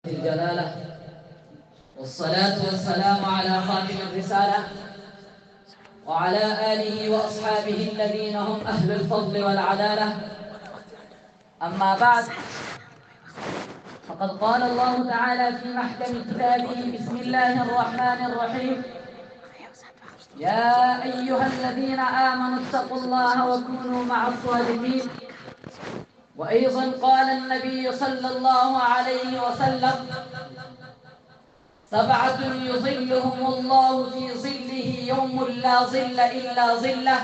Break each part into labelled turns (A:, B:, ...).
A: الجلالة والصلاة والسلام على خاتم الرسالة وعلى آله وأصحابه الذين هم أهل الفضل والعدالة. أما بعد، فقد قال الله تعالى في محكم كتابه: بسم الله الرحمن الرحيم: يا أيها الذين آمنوا اتقوا الله وكونوا مع الصادقين. وأيضا قال النبي صلى الله عليه وسلم: سبعة يظلهم الله في ظله يوم لا ظل إلا ظله.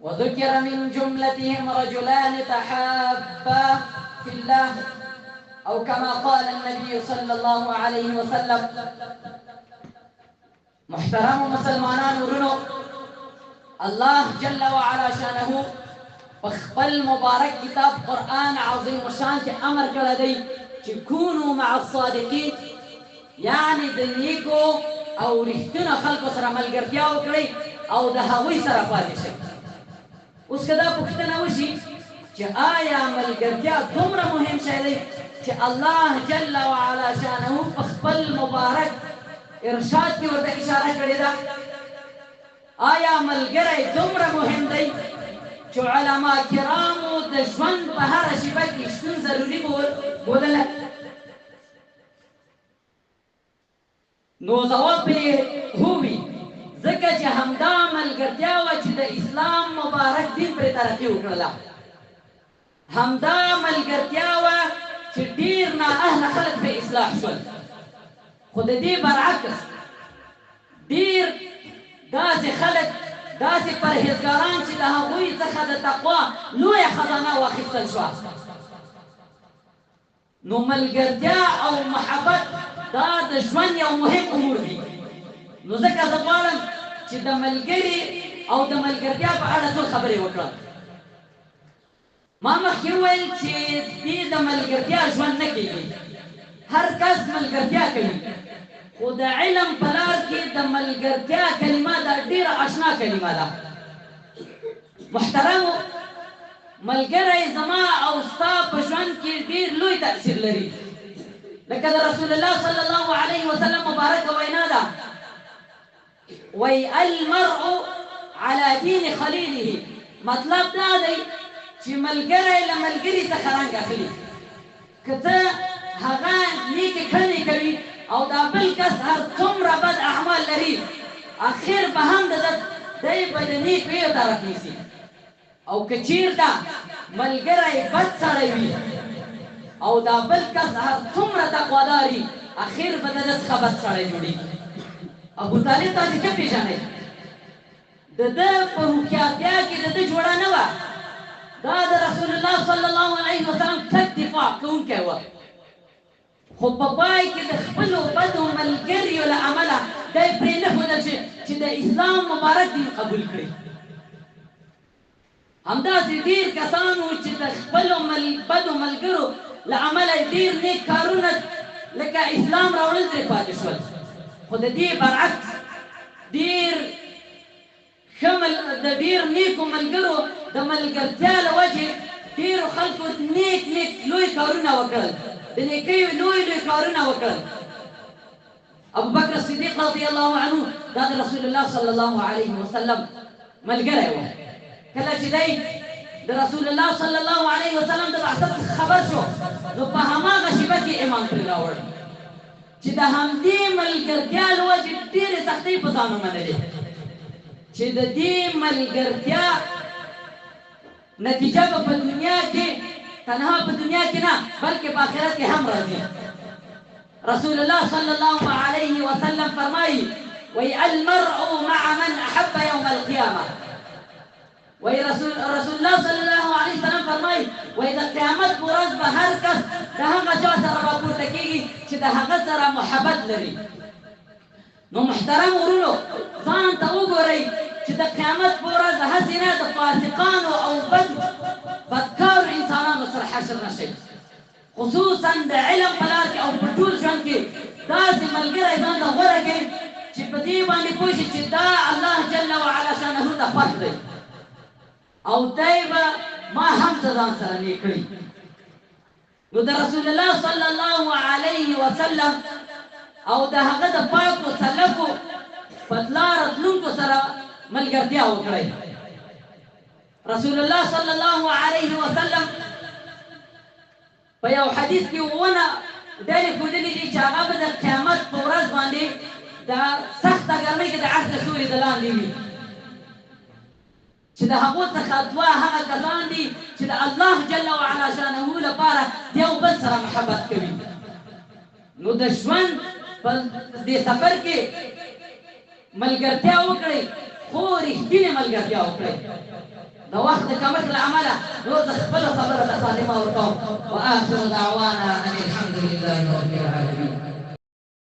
A: وذكر من جملتهم رجلان تحابا في الله، أو كما قال النبي صلى الله عليه وسلم. محترم مسلمانان ورنو، الله جل وعلا شانه بخبل مبارك كتاب قرآن عظيم وشان کے امر کړی دی چې كونوا مع الصادقين، یعنی د نیکو او رښتینو خلکو سره ملګرتیا وکړئ او د هغوی سره پاتې شئ. اوس که دا پوښتنه وشي چې آیا ملګرتیا دومره مهم شی دی چې الله جل وعلا شانه په خپل مبارک ارشاد کې ورته اشاره کړې ده؟ آیا ملګری دومره مهم دی چې علما کرامو د ژوند په هره شیبه کې شتون ضروري بولله؟ نو ځواب پرې هووي، ځکه چې همدا ملګرتیا وه چې د اسلام مبارک دین پرې ترقي وکړله. همدا ملګرتیا وه چې ډېر نااهله خلک پرې اصلاح شول. خو د دې برعکس ډېر داسې خلک، داسې پرهیزګاران چې د هغوی څخه د تقوا لویه خزانه واخیستل شوه. نو ملګرتیا او محبت دا د ژوند یو مهم امور دي. نو ځکه زه غواړم چې د ملګري او د ملګرتیا په اړه څو خبرې وکړم. ما مخکې وویل چې دې د ملګرتیا ژوند نه کېږي، هر کس ملګرتیا کوي، خو د علم په لار کې د ملګرتیا کلمه دا ډېره اشنا کلمه ده. محترمو، ملګری زما او ستا په ژوند کې ډېر لوی تأثیر لري. لکه د رسول الله صلی الله علیه وسلم مبارکه وینا ده: وی المرء على دین خلیله. مطلب دا دی چې ملګری له ملګري څخه رنګ اخلي. که ته هغه نیکې کړنې کوي او دا بل کس هر څومره بد اعمال لري، اخر به هم دی به د نیکو یو طرف نیسي. او که چېرته ملګری بد سړی وي او دا بل کس هر څومره تقواداري، اخر به د ده څخه بد سړی جوړېږي. ابو طالب تاسې ښه پېژنئ، د ده په هوښیارتیا کې د ده جوړه نه وه. دا د رسول الله صلی الله علیه وسلم کلک دفاع کوونکی و، خو په پای کې د خپلو بدو ملګریو له امله دی پرې نه ښودل چې د اسلام مبارک دین قبول کړي. همداسې ډېر کسان وو چې د خپلو بدو ملګرو له امله ډېر نیک کارونه لکه اسلام راوړل ترې پاتې شول. خو د دې برعکس ډېر د ډېر نیکو ملګرو د ملګرتیا له وجې ډېرو خلکو نیک لوی کارونه وکړل، د نیکیو لوی کارونه وکړل. ابو بکر صدیق رضی الله عنه دا د رسول الله صلی الله علیه وسلم ملګری و. کله چې دی د رسول الله صلی الله علیه وسلم د بعثت خبر شو، نو په هماغه شیبه کې ایمان پرې راوړ، چې د همدې ملګرتیا له وجې ډېرې سختۍ په ځان ومنلې، چې د دې ملګرتیا نتیجه به په دنیا کې، تنها په دنیا کې نه بلکې په آخرت کې هم راځي. رسول الله صلی الله علیه وسلم فرمایي: وی المرء مع من احب یوم القیامه. وی رسول الله صلی الله علیه وسلم فرمایي: وی د قیامت په ورځ به هر کس د هغه چا سره راپورته کېږي چې د هغه سره محبت لري. نو محترم ورونو، ځان ته وګورئ چې د قیامت په ورځ هسې نه د فاسقانو او بدکارو انسانانو سره حشر نشئ، خصوصا د علم په لار کې او په ټول ژوند کې داسې ملګری ځان ته غوره کړئ چې په دې باندې پوه شي چې دا الله جل وعلا شانه ته خوښ دی او دی به ما هم ځان سره نیک کړي. نو د رسول الله صلی الله علیه وسلم او د هغه د پاکو سلفو په لار راتلونکو سره ملګرتیا وکړئ. رسول الله صلی الله علیه وسلم په یو حدیث کې وونه ډېرې ښودلي دي چې هغه به د قیامت په ورځ باندې د سخته ګرمۍ کې د عهد سوري د لاندې وي، چې د هغو څخه دوه هغه کسان دي چې د الله جل وعلا شانه لپاره د یو بل سره محبت کوي. نو د ژوند په دې سفر کې ملګرتیا وکړئ، خو رښتینې ملګرتیا وکړئ. د وخت د کمښت له امله نور د خپله خبره ته خاتمه ورکوم. واخر دعوانا ان الحمد لله رب العالمین.